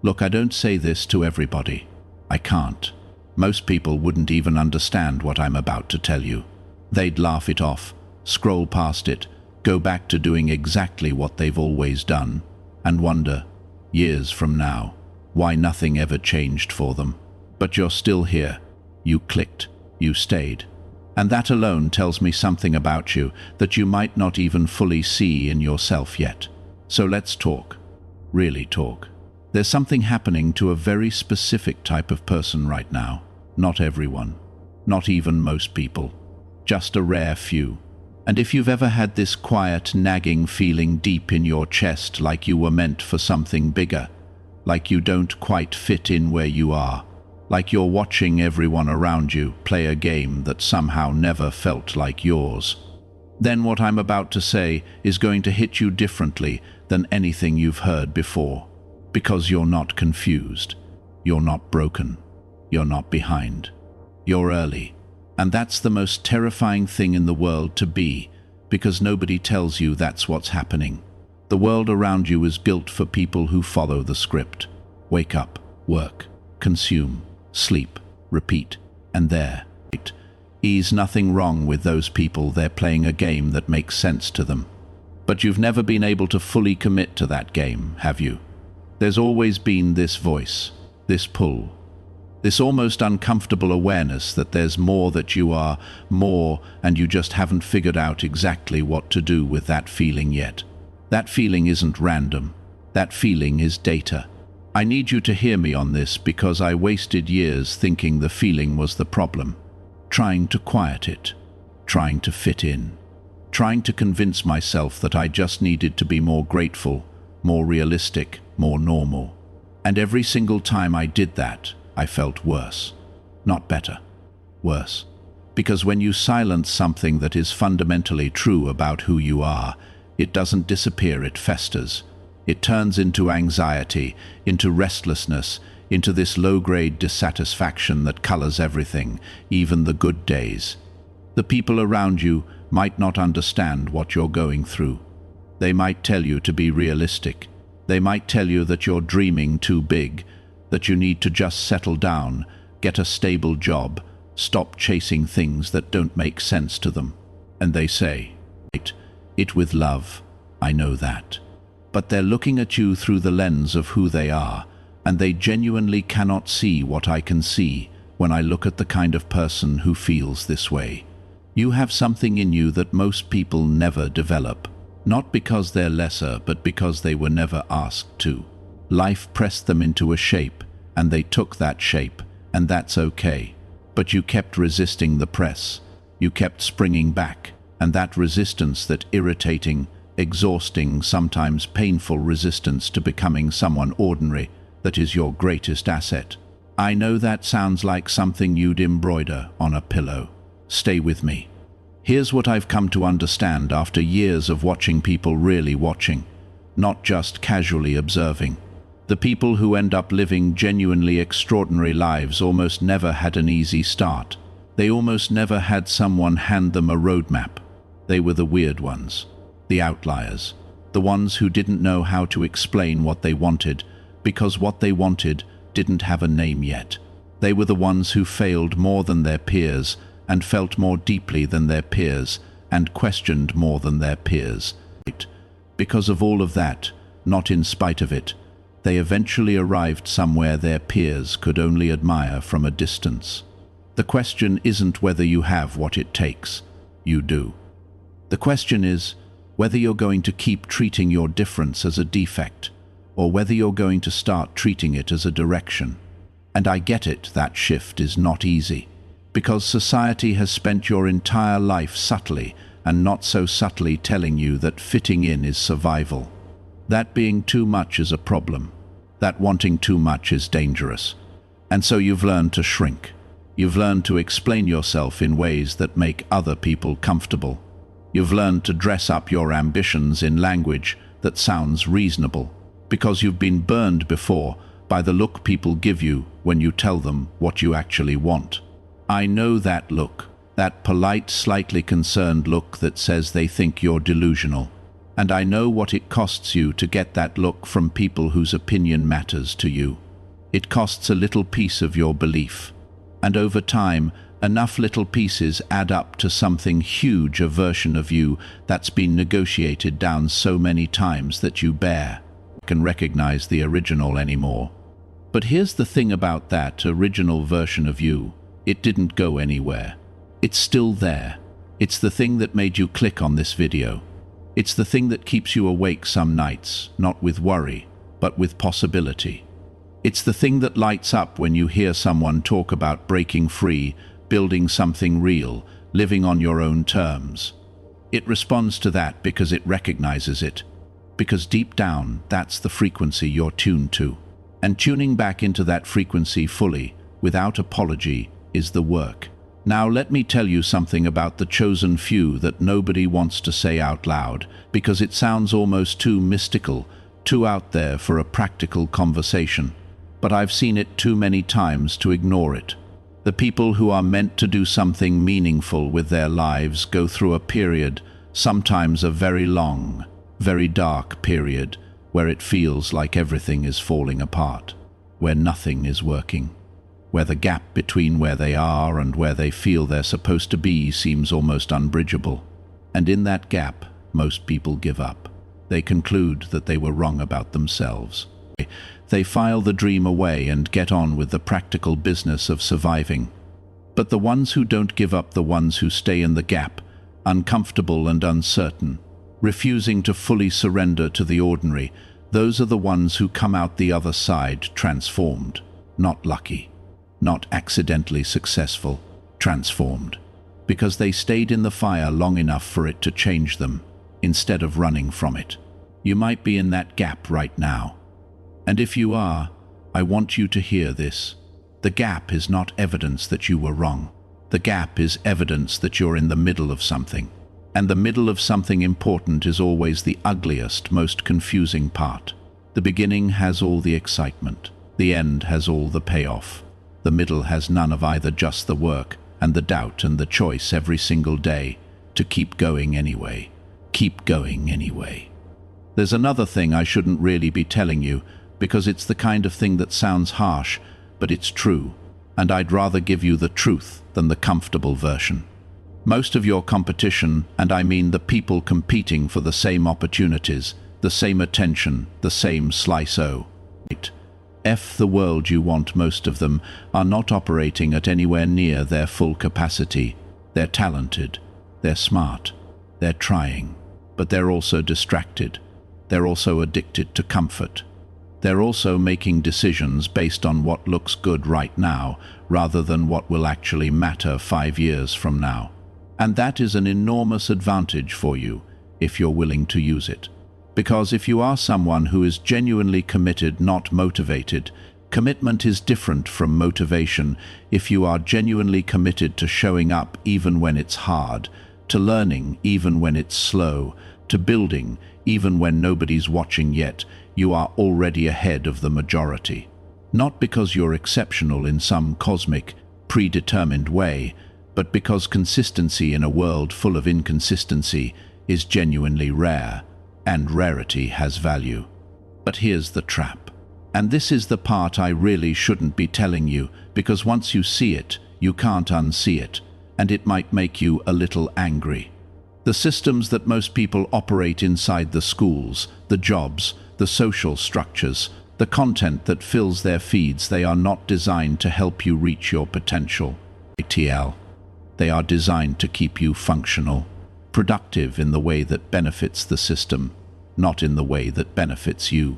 Look, I don't say this to everybody. I can't. Most people wouldn't even understand what I'm about to tell you. They'd laugh it off, scroll past it, go back to doing exactly what they've always done, and wonder, years from now, why nothing ever changed for them. But you're still here. You clicked. You stayed. And that alone tells me something about you that you might not even fully see in yourself yet. So let's talk. Really talk. There's something happening to a very specific type of person right now. Not everyone. Not even most people. Just a rare few. And if you've ever had this quiet, nagging feeling deep in your chest like you were meant for something bigger, like you don't quite fit in where you are, like you're watching everyone around you play a game that somehow never felt like yours, then what I'm about to say is going to hit you differently than anything you've heard before. Because you're not confused. You're not broken. You're not behind. You're early. And that's the most terrifying thing in the world to be, because nobody tells you that's what's happening. The world around you is built for people who follow the script. Wake up, work, consume, sleep, repeat, and there. Is nothing wrong with those people. They're playing a game that makes sense to them. But you've never been able to fully commit to that game, have you? There's always been this voice, this pull, this almost uncomfortable awareness that there's more, that you are more, and you just haven't figured out exactly what to do with that feeling yet. That feeling isn't random. That feeling is data. I need you to hear me on this because I wasted years thinking the feeling was the problem, trying to quiet it, trying to fit in, trying to convince myself that I just needed to be more grateful, more realistic, more normal. And every single time I did that, I felt worse. Not better. Worse. Because when you silence something that is fundamentally true about who you are, it doesn't disappear, it festers. It turns into anxiety, into restlessness, into this low-grade dissatisfaction that colors everything, even the good days. The people around you might not understand what you're going through. They might tell you to be realistic. They might tell you that you're dreaming too big, that you need to just settle down, get a stable job, stop chasing things that don't make sense to them. And they say, it with love, I know that. But they're looking at you through the lens of who they are, and they genuinely cannot see what I can see when I look at the kind of person who feels this way. You have something in you that most people never develop. Not because they're lesser, but because they were never asked to. Life pressed them into a shape, and they took that shape, and that's okay. But you kept resisting the press. You kept springing back, and that resistance, that irritating, exhausting, sometimes painful resistance to becoming someone ordinary, that is your greatest asset. I know that sounds like something you'd embroider on a pillow. Stay with me. Here's what I've come to understand after years of watching people really watching, not just casually observing. The people who end up living genuinely extraordinary lives almost never had an easy start. They almost never had someone hand them a roadmap. They were the weird ones, the outliers, the ones who didn't know how to explain what they wanted, because what they wanted didn't have a name yet. They were the ones who failed more than their peers, and felt more deeply than their peers, and questioned more than their peers. Because of all of that, not in spite of it, they eventually arrived somewhere their peers could only admire from a distance. The question isn't whether you have what it takes. You do. The question is whether you're going to keep treating your difference as a defect, or whether you're going to start treating it as a direction. And I get it, that shift is not easy. Because society has spent your entire life subtly and not so subtly telling you that fitting in is survival. That being too much is a problem. That wanting too much is dangerous. And so you've learned to shrink. You've learned to explain yourself in ways that make other people comfortable. You've learned to dress up your ambitions in language that sounds reasonable. Because you've been burned before by the look people give you when you tell them what you actually want. I know that look, that polite, slightly concerned look that says they think you're delusional. And I know what it costs you to get that look from people whose opinion matters to you. It costs a little piece of your belief. And over time, enough little pieces add up to something huge, a version of you that's been negotiated down so many times that you can recognize the original anymore. But here's the thing about that original version of you. It didn't go anywhere. It's still there. It's the thing that made you click on this video. It's the thing that keeps you awake some nights, not with worry, but with possibility. It's the thing that lights up when you hear someone talk about breaking free, building something real, living on your own terms. It responds to that because it recognizes it. Because deep down, that's the frequency you're tuned to. And tuning back into that frequency fully, without apology, is the work. Now let me tell you something about the chosen few that nobody wants to say out loud, because it sounds almost too mystical, too out there for a practical conversation. But I've seen it too many times to ignore it. The people who are meant to do something meaningful with their lives go through a period, sometimes a very long, very dark period, where it feels like everything is falling apart, where nothing is working, where the gap between where they are and where they feel they're supposed to be seems almost unbridgeable. And in that gap, most people give up. They conclude that they were wrong about themselves. They file the dream away and get on with the practical business of surviving. But the ones who don't give up, the ones who stay in the gap, uncomfortable and uncertain, refusing to fully surrender to the ordinary, those are the ones who come out the other side transformed, not lucky. Not accidentally successful, transformed, because they stayed in the fire long enough for it to change them, instead of running from it. You might be in that gap right now. And if you are, I want you to hear this. The gap is not evidence that you were wrong. The gap is evidence that you're in the middle of something. And the middle of something important is always the ugliest, most confusing part. The beginning has all the excitement. The end has all the payoff. The middle has none of either, just the work and the doubt and the choice every single day to keep going anyway. Keep going anyway. There's another thing I shouldn't really be telling you, because it's the kind of thing that sounds harsh, but it's true, and I'd rather give you the truth than the comfortable version. Most of your competition, and I mean the people competing for the same opportunities, the same attention, the same slice F the world you want, most of them are not operating at anywhere near their full capacity. They're talented, they're smart, they're trying, but they're also distracted. They're also addicted to comfort. They're also making decisions based on what looks good right now, rather than what will actually matter 5 years from now. And that is an enormous advantage for you, if you're willing to use it. Because if you are someone who is genuinely committed, not motivated, commitment is different from motivation. If you are genuinely committed to showing up even when it's hard, to learning even when it's slow, to building even when nobody's watching yet, you are already ahead of the majority. Not because you're exceptional in some cosmic, predetermined way, but because consistency in a world full of inconsistency is genuinely rare. And rarity has value. But here's the trap. And this is the part I really shouldn't be telling you, because once you see it, you can't unsee it, and it might make you a little angry. The systems that most people operate inside, the schools, the jobs, the social structures, the content that fills their feeds, they are not designed to help you reach your potential. They are designed to keep you functional. Productive in the way that benefits the system, not in the way that benefits you.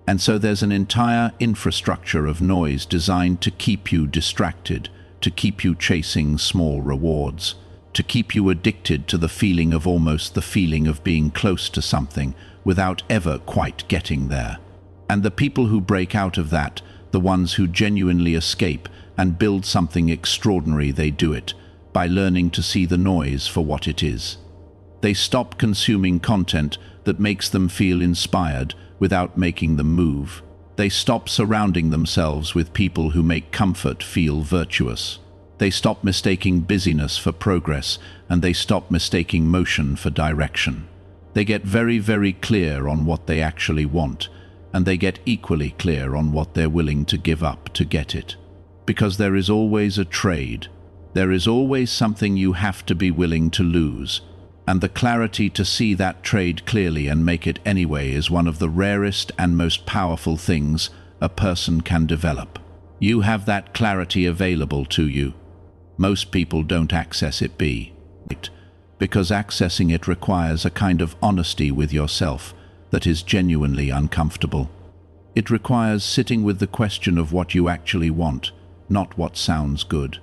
And so there's an entire infrastructure of noise designed to keep you distracted, to keep you chasing small rewards, to keep you addicted to the feeling of almost the feeling of being close to something without ever quite getting there. And the people who break out of that, the ones who genuinely escape and build something extraordinary, they do it by learning to see the noise for what it is. They stop consuming content that makes them feel inspired without making them move. They stop surrounding themselves with people who make comfort feel virtuous. They stop mistaking busyness for progress, and they stop mistaking motion for direction. They get very, very clear on what they actually want, and they get equally clear on what they're willing to give up to get it. Because there is always a trade. There is always something you have to be willing to lose. And the clarity to see that trade clearly and make it anyway is one of the rarest and most powerful things a person can develop. You have that clarity available to you. Most people don't access it because accessing it requires a kind of honesty with yourself that is genuinely uncomfortable. It requires sitting with the question of what you actually want, not what sounds good.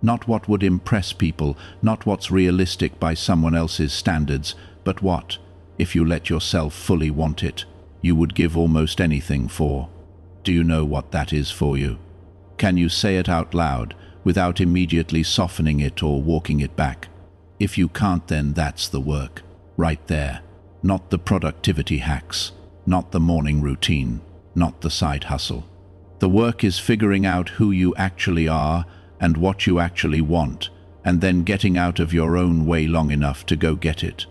Not what would impress people, not what's realistic by someone else's standards, but what, if you let yourself fully want it, you would give almost anything for. Do you know what that is for you? Can you say it out loud, without immediately softening it or walking it back? If you can't, then that's the work, right there. Not the productivity hacks, not the morning routine, not the side hustle. The work is figuring out who you actually are, and what you actually want, and then getting out of your own way long enough to go get it.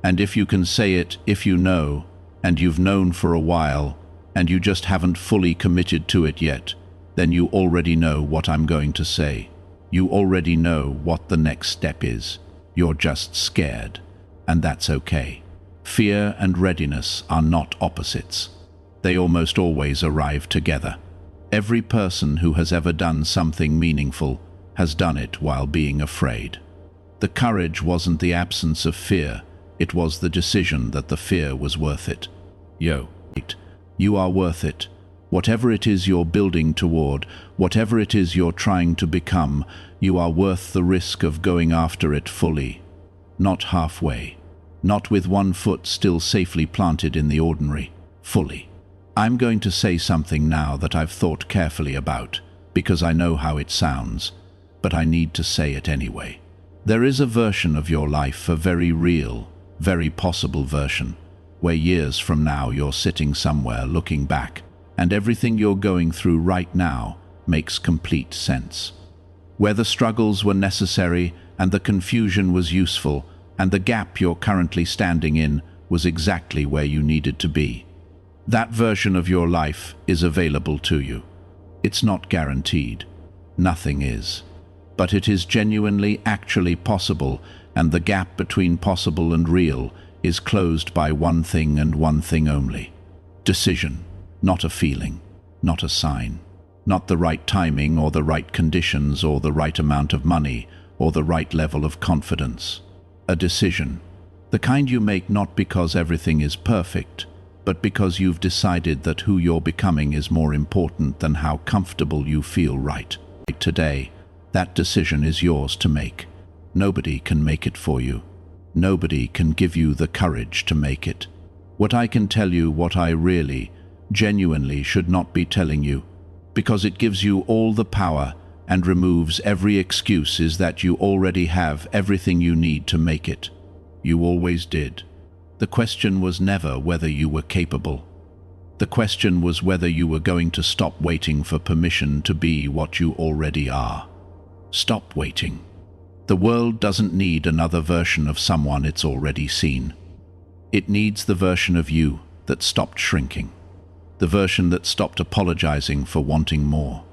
And if you can say it, if you know, and you've known for a while, and you just haven't fully committed to it yet, then you already know what I'm going to say. You already know what the next step is. You're just scared, and that's okay. Fear and readiness are not opposites. They almost always arrive together. Every person who has ever done something meaningful has done it while being afraid. The courage wasn't the absence of fear, it was the decision that the fear was worth it. You are worth it. Whatever it is you're building toward, whatever it is you're trying to become, you are worth the risk of going after it fully. Not halfway. Not with one foot still safely planted in the ordinary. Fully. I'm going to say something now that I've thought carefully about, because I know how it sounds, but I need to say it anyway. There is a version of your life, a very real, very possible version, where years from now you're sitting somewhere looking back, and everything you're going through right now makes complete sense. Where the struggles were necessary, and the confusion was useful, and the gap you're currently standing in was exactly where you needed to be. That version of your life is available to you. It's not guaranteed. Nothing is. But it is genuinely actually possible, and the gap between possible and real is closed by one thing and one thing only. Decision, not a feeling, not a sign, not the right timing or the right conditions or the right amount of money or the right level of confidence. A decision, the kind you make not because everything is perfect, but because you've decided that who you're becoming is more important than how comfortable you feel right today. That decision is yours to make. Nobody can make it for you. Nobody can give you the courage to make it. What I can tell you, what I really, genuinely should not be telling you, because it gives you all the power and removes every excuse, is that you already have everything you need to make it. You always did. The question was never whether you were capable. The question was whether you were going to stop waiting for permission to be what you already are. Stop waiting. The world doesn't need another version of someone it's already seen. It needs the version of you that stopped shrinking. The version that stopped apologizing for wanting more.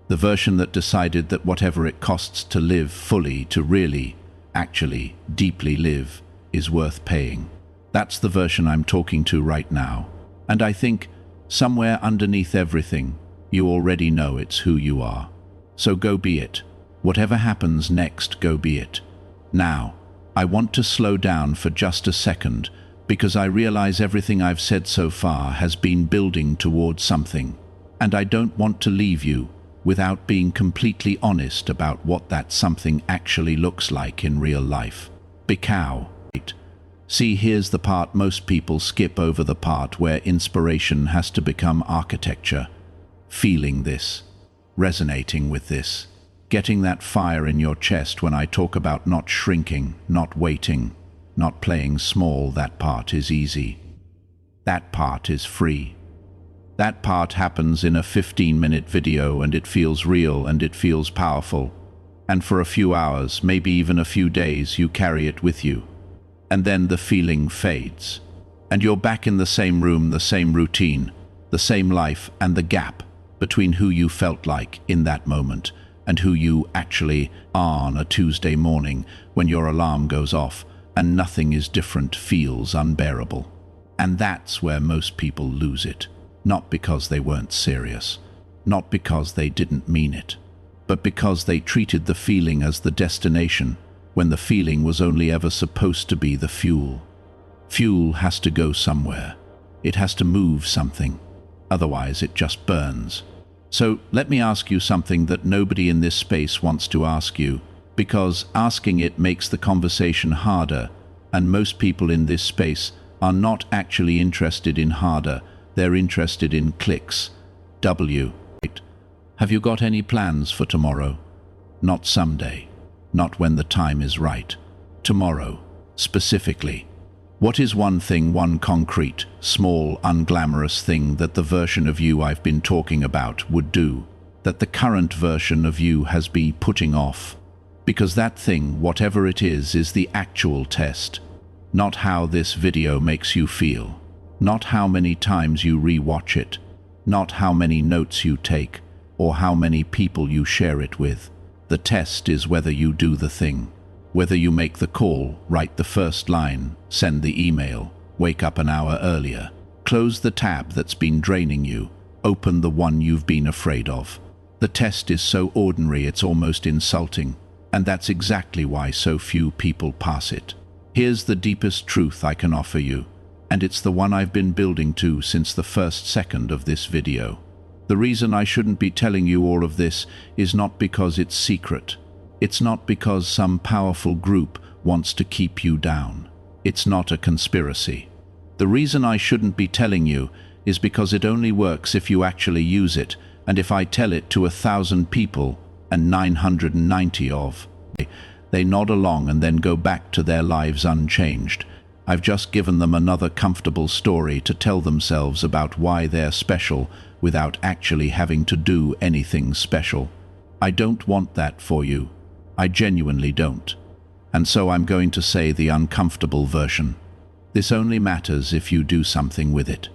The version that decided that whatever it costs to live fully, to really, actually, deeply live, is worth paying. That's the version I'm talking to right now. And I think, somewhere underneath everything, you already know it's who you are. So go be it. Whatever happens next, go be it. Now, I want to slow down for just a second, because I realize everything I've said so far has been building towards something, and I don't want to leave you without being completely honest about what that something actually looks like in real life. See, here's the part most people skip over, the part where inspiration has to become architecture. Feeling this, resonating with this, getting that fire in your chest when I talk about not shrinking, not waiting, not playing small. That part is easy. That part is free. That part happens in a 15-minute video, and it feels real and it feels powerful. And for a few hours, maybe even a few days, you carry it with you. And then the feeling fades. And you're back in the same room, the same routine, the same life, and the gap between who you felt like in that moment and who you actually are on a Tuesday morning when your alarm goes off and nothing is different feels unbearable. And that's where most people lose it. Not because they weren't serious, not because they didn't mean it, but because they treated the feeling as the destination when the feeling was only ever supposed to be the fuel. Fuel has to go somewhere. It has to move something. Otherwise, it just burns. So let me ask you something that nobody in this space wants to ask you, because asking it makes the conversation harder, and most people in this space are not actually interested in harder, they're interested in clicks. Have you got any plans for tomorrow? Not someday, not when the time is right. Tomorrow, specifically. What is one thing, one concrete, small, unglamorous thing that the version of you I've been talking about would do, that the current version of you has been putting off? Because that thing, whatever it is the actual test. Not how this video makes you feel. Not how many times you re-watch it. Not how many notes you take, or how many people you share it with. The test is whether you do the thing. Whether you make the call, write the first line, send the email, wake up an hour earlier, close the tab that's been draining you, open the one you've been afraid of. The test is so ordinary it's almost insulting, and that's exactly why so few people pass it. Here's the deepest truth I can offer you, and it's the one I've been building to since the first second of this video. The reason I shouldn't be telling you all of this is not because it's secret. It's not because some powerful group wants to keep you down. It's not a conspiracy. The reason I shouldn't be telling you is because it only works if you actually use it, and if I tell it to 1,000 people and 990 of they nod along and then go back to their lives unchanged. I've just given them another comfortable story to tell themselves about why they're special without actually having to do anything special. I don't want that for you. I genuinely don't. And so I'm going to say the uncomfortable version. This only matters if you do something with it.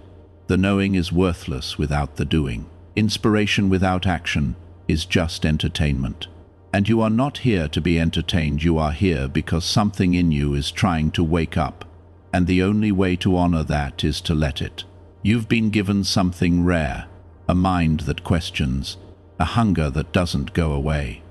The knowing is worthless without the doing. Inspiration without action is just entertainment. And you are not here to be entertained, you are here because something in you is trying to wake up. And the only way to honor that is to let it. You've been given something rare, a mind that questions, a hunger that doesn't go away.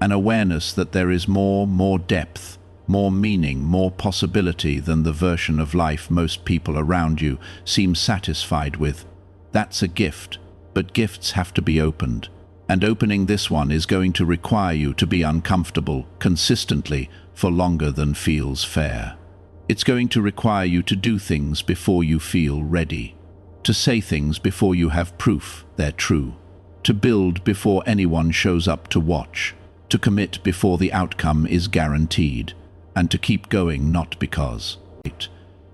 An awareness that there is more depth, more meaning, more possibility than the version of life most people around you seem satisfied with. That's a gift, but gifts have to be opened. And opening this one is going to require you to be uncomfortable consistently for longer than feels fair. It's going to require you to do things before you feel ready, to say things before you have proof they're true, to build before anyone shows up to watch, to commit before the outcome is guaranteed, and to keep going not because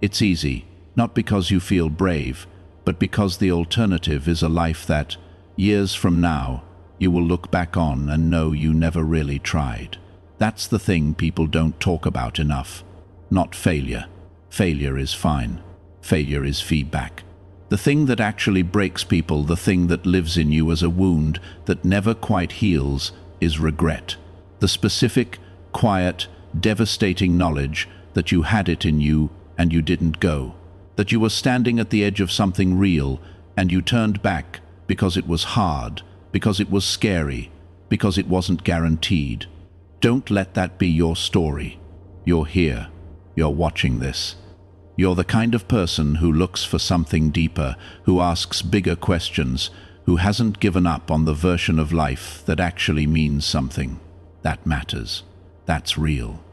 it's easy, not because you feel brave, but because the alternative is a life that, years from now, you will look back on and know you never really tried. That's the thing people don't talk about enough. Not failure. Failure is fine. Failure is feedback. The thing that actually breaks people, the thing that lives in you as a wound that never quite heals, is regret. The specific, quiet, devastating knowledge that you had it in you and you didn't go. That you were standing at the edge of something real and you turned back because it was hard, because it was scary, because it wasn't guaranteed. Don't let that be your story. You're here. You're watching this. You're the kind of person who looks for something deeper, who asks bigger questions, who hasn't given up on the version of life that actually means something. That matters. That's real.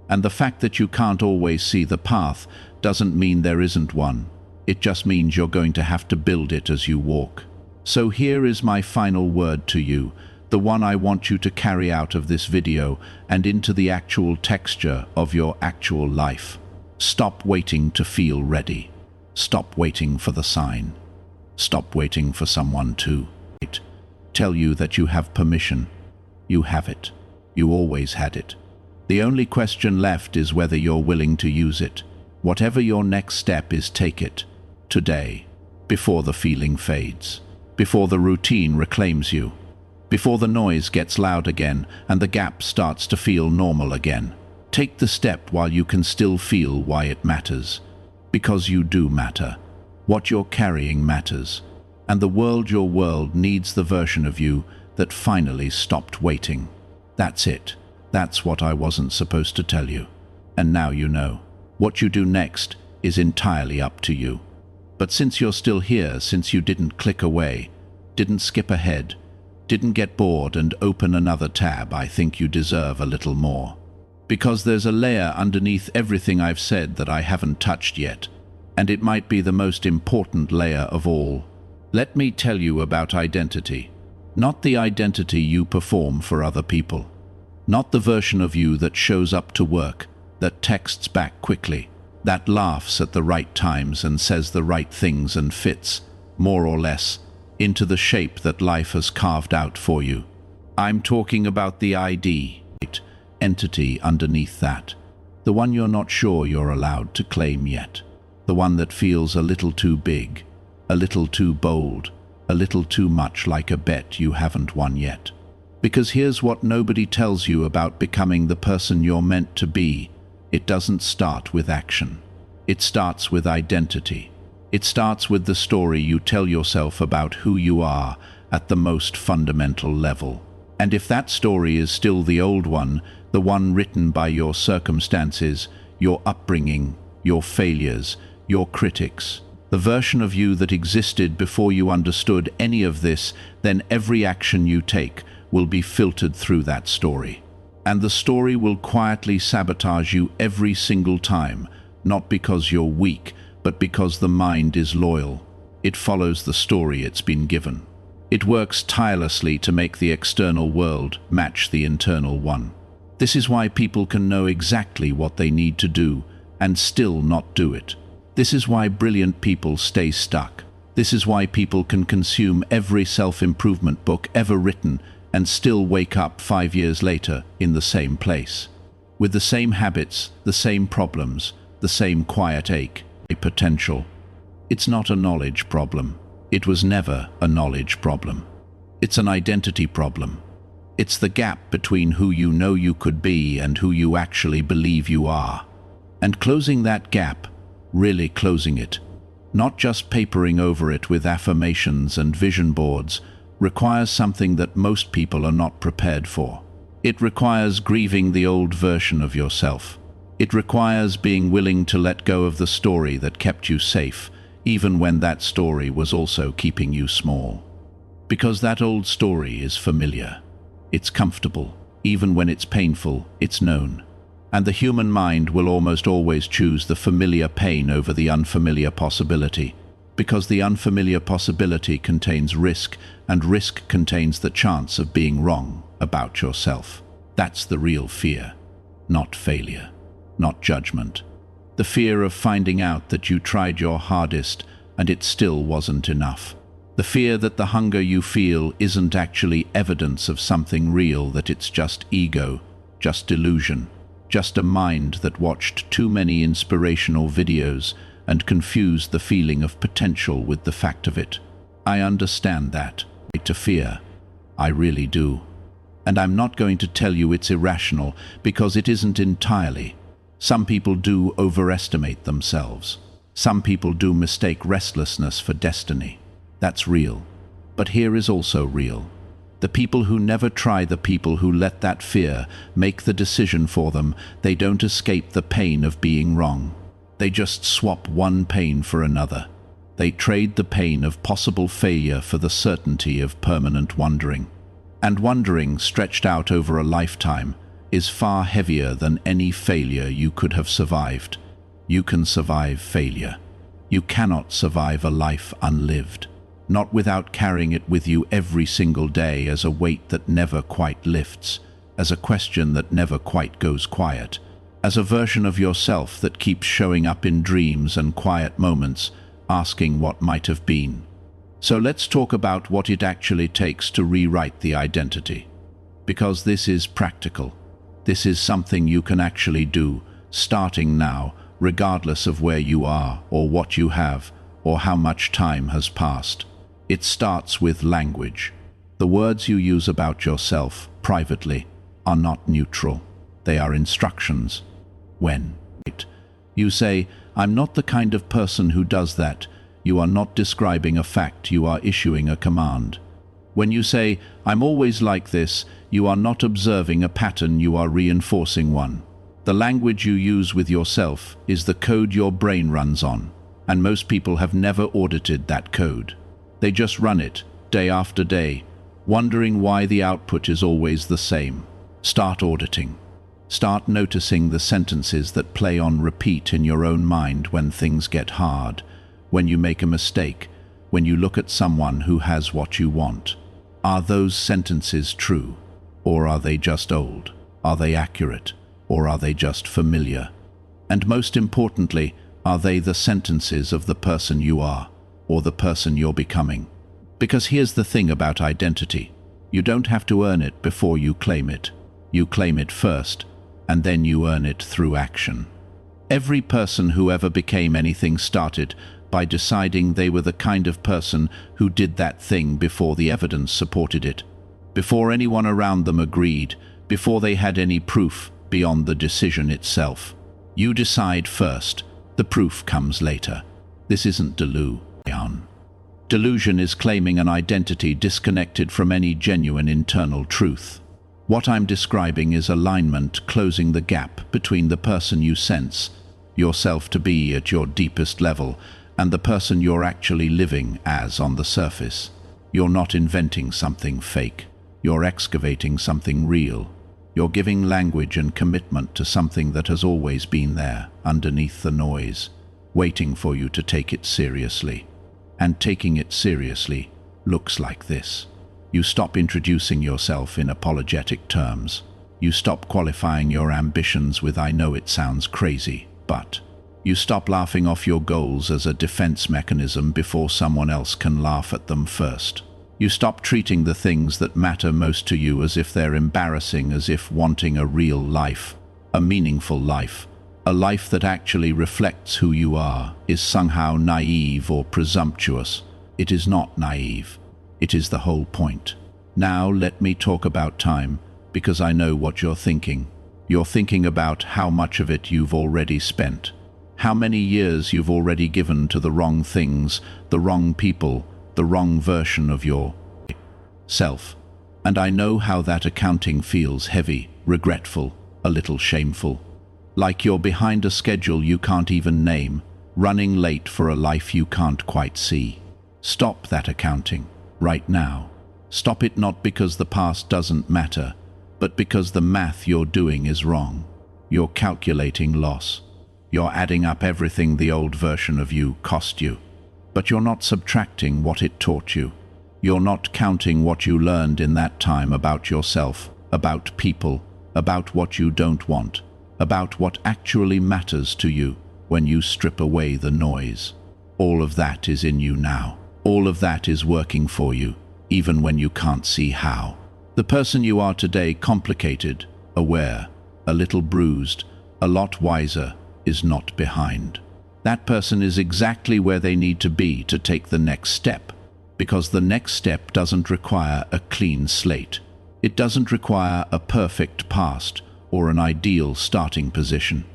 And the fact that you can't always see the path doesn't mean there isn't one. It just means you're going to have to build it as you walk. So here is my final word to you, the one I want you to carry out of this video and into the actual texture of your actual life. Stop waiting to feel ready. Stop waiting for the sign. Stop waiting for someone to tell you that you have permission. You have it. You always had it. The only question left is whether you're willing to use it. Whatever your next step is, take it today, before the feeling fades, before the routine reclaims you, before the noise gets loud again and the gap starts to feel normal again. Take the step while you can still feel why it matters, because you do matter. What you're carrying matters, and your world needs the version of you that finally stopped waiting. That's it. That's what I wasn't supposed to tell you. And now you know. What you do next is entirely up to you. But since you're still here, since you didn't click away, didn't skip ahead, didn't get bored and open another tab, I think you deserve a little more. Because there's a layer underneath everything I've said that I haven't touched yet, and it might be the most important layer of all. Let me tell you about identity. Not the identity you perform for other people. Not the version of you that shows up to work, that texts back quickly, that laughs at the right times and says the right things and fits, more or less, into the shape that life has carved out for you. I'm talking about the ID, entity underneath that. The one you're not sure you're allowed to claim yet. The one that feels a little too big, a little too bold, a little too much like a bet you haven't won yet. Because here's what nobody tells you about becoming the person you're meant to be. It doesn't start with action. It starts with identity. It starts with the story you tell yourself about who you are at the most fundamental level. And if that story is still the old one, the one written by your circumstances, your upbringing, your failures, your critics, the version of you that existed before you understood any of this, then every action you take will be filtered through that story. And the story will quietly sabotage you every single time, not because you're weak, but because the mind is loyal. It follows the story it's been given. It works tirelessly to make the external world match the internal one. This is why people can know exactly what they need to do and still not do it. This is why brilliant people stay stuck. This is why people can consume every self-improvement book ever written and still wake up 5 years later in the same place. With the same habits, the same problems, the same quiet ache, a potential. It's not a knowledge problem. It was never a knowledge problem. It's an identity problem. It's the gap between who you know you could be and who you actually believe you are. And closing that gap, really closing it, not just papering over it with affirmations and vision boards, requires something that most people are not prepared for. It requires grieving the old version of yourself. It requires being willing to let go of the story that kept you safe, even when that story was also keeping you small. Because that old story is familiar. It's comfortable. Even when it's painful, it's known. And the human mind will almost always choose the familiar pain over the unfamiliar possibility, because the unfamiliar possibility contains risk, and risk contains the chance of being wrong about yourself. That's the real fear, not failure, not judgment. The fear of finding out that you tried your hardest and it still wasn't enough. The fear that the hunger you feel isn't actually evidence of something real, that it's just ego, just delusion. Just a mind that watched too many inspirational videos and confused the feeling of potential with the fact of it. I understand that. To fear. I really do. And I'm not going to tell you it's irrational, because it isn't entirely. Some people do overestimate themselves. Some people do mistake restlessness for destiny. That's real. But here is also real. The people who never try, the people who let that fear make the decision for them, they don't escape the pain of being wrong. They just swap one pain for another. They trade the pain of possible failure for the certainty of permanent wandering. And wandering, stretched out over a lifetime, is far heavier than any failure you could have survived. You can survive failure. You cannot survive a life unlived. Not without carrying it with you every single day as a weight that never quite lifts, as a question that never quite goes quiet, as a version of yourself that keeps showing up in dreams and quiet moments, asking what might have been. So let's talk about what it actually takes to rewrite the identity. Because this is practical. This is something you can actually do, starting now, regardless of where you are or what you have or how much time has passed. It starts with language. The words you use about yourself, privately, are not neutral. They are instructions. When you say, "I'm not the kind of person who does that," you are not describing a fact, you are issuing a command. When you say, "I'm always like this," you are not observing a pattern, you are reinforcing one. The language you use with yourself is the code your brain runs on, and most people have never audited that code. They just run it, day after day, wondering why the output is always the same. Start auditing. Start noticing the sentences that play on repeat in your own mind when things get hard, when you make a mistake, when you look at someone who has what you want. Are those sentences true? Or are they just old? Are they accurate? Or are they just familiar? And most importantly, are they the sentences of the person you are, or the person you're becoming? Because here's the thing about identity. You don't have to earn it before you claim it. You claim it first, and then you earn it through action. Every person who ever became anything started by deciding they were the kind of person who did that thing before the evidence supported it, before anyone around them agreed, before they had any proof beyond the decision itself. You decide first, the proof comes later. This isn't delusion. Delusion is claiming an identity disconnected from any genuine internal truth. What I'm describing is alignment, closing the gap between the person you sense yourself to be at your deepest level and the person you're actually living as on the surface. You're not inventing something fake. You're excavating something real. You're giving language and commitment to something that has always been there, underneath the noise, waiting for you to take it seriously. And taking it seriously looks like this. You stop introducing yourself in apologetic terms. You stop qualifying your ambitions with "I know it sounds crazy, but..." You stop laughing off your goals as a defense mechanism before someone else can laugh at them first. You stop treating the things that matter most to you as if they're embarrassing, as if wanting a real life, a meaningful life, a life that actually reflects who you are, is somehow naive or presumptuous. It is not naive. It is the whole point. Now let me talk about time, because I know what you're thinking. You're thinking about how much of it you've already spent, how many years you've already given to the wrong things, the wrong people, the wrong version of yourself. And I know how that accounting feels: heavy, regretful, a little shameful. Like you're behind a schedule you can't even name, running late for a life you can't quite see. Stop that accounting. Right now. Stop it, not because the past doesn't matter, but because the math you're doing is wrong. You're calculating loss. You're adding up everything the old version of you cost you. But you're not subtracting what it taught you. You're not counting what you learned in that time about yourself, about people, about what you don't want, about what actually matters to you when you strip away the noise. All of that is in you now. All of that is working for you, even when you can't see how. The person you are today, complicated, aware, a little bruised, a lot wiser, is not behind. That person is exactly where they need to be to take the next step, because the next step doesn't require a clean slate. It doesn't require a perfect past or an ideal starting position.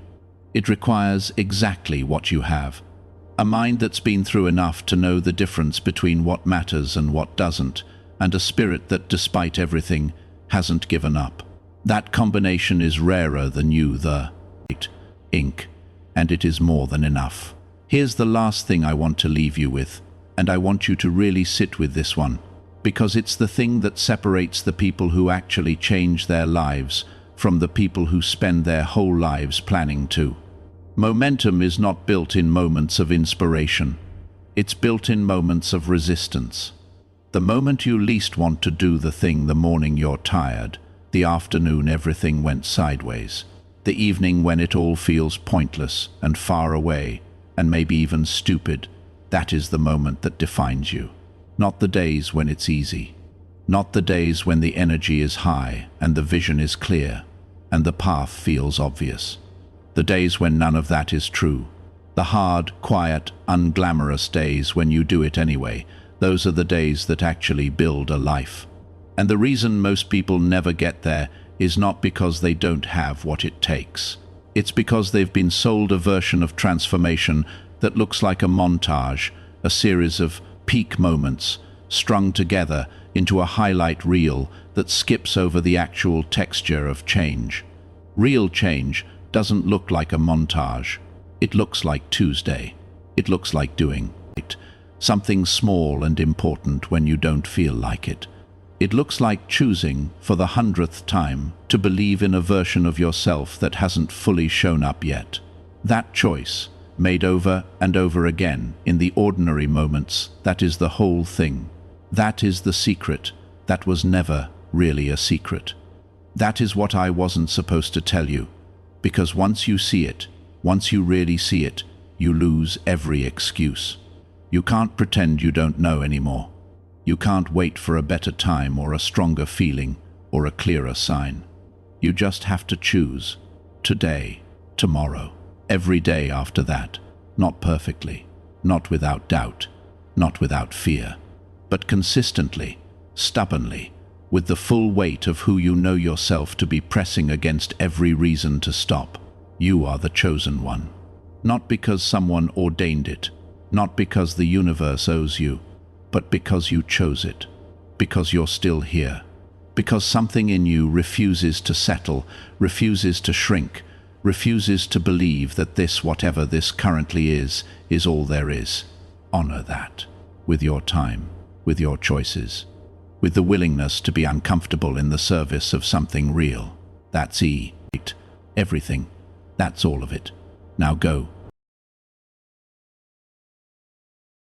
It requires exactly what you have. A mind that's been through enough to know the difference between what matters and what doesn't, and a spirit that, despite everything, hasn't given up. That combination is rarer than the ink, and it is more than enough. Here's the last thing I want to leave you with, and I want you to really sit with this one, because it's the thing that separates the people who actually change their lives from the people who spend their whole lives planning to. Momentum is not built in moments of inspiration. It's built in moments of resistance. The moment you least want to do the thing, the morning you're tired, the afternoon everything went sideways, the evening when it all feels pointless and far away, and maybe even stupid, that is the moment that defines you. Not the days when it's easy. Not the days when the energy is high and the vision is clear and the path feels obvious. The days when none of that is true. The hard, quiet, unglamorous days when you do it anyway. Those are the days that actually build a life. And the reason most people never get there is not because they don't have what it takes. It's because they've been sold a version of transformation that looks like a montage, a series of peak moments strung together into a highlight reel that skips over the actual texture of change. Real change doesn't look like a montage. It looks like Tuesday. It looks like doing it. Something small and important when you don't feel like it. It looks like choosing, for the 100th time, to believe in a version of yourself that hasn't fully shown up yet. That choice, made over and over again in the ordinary moments, that is the whole thing. That is the secret that was never really a secret. That is what I wasn't supposed to tell you, because once you see it, once you really see it, you lose every excuse. You can't pretend you don't know anymore. You can't wait for a better time or a stronger feeling or a clearer sign. You just have to choose. Today, tomorrow, every day after that. Not perfectly, not without doubt, not without fear, but consistently, stubbornly, with the full weight of who you know yourself to be pressing against every reason to stop. You are the chosen one. Not because someone ordained it, not because the universe owes you, but because you chose it, because you're still here, because something in you refuses to settle, refuses to shrink, refuses to believe that this, whatever this currently is all there is. Honor that, with your time, with your choices, with the willingness to be uncomfortable in the service of something real. That's everything. That's all of it. Now go.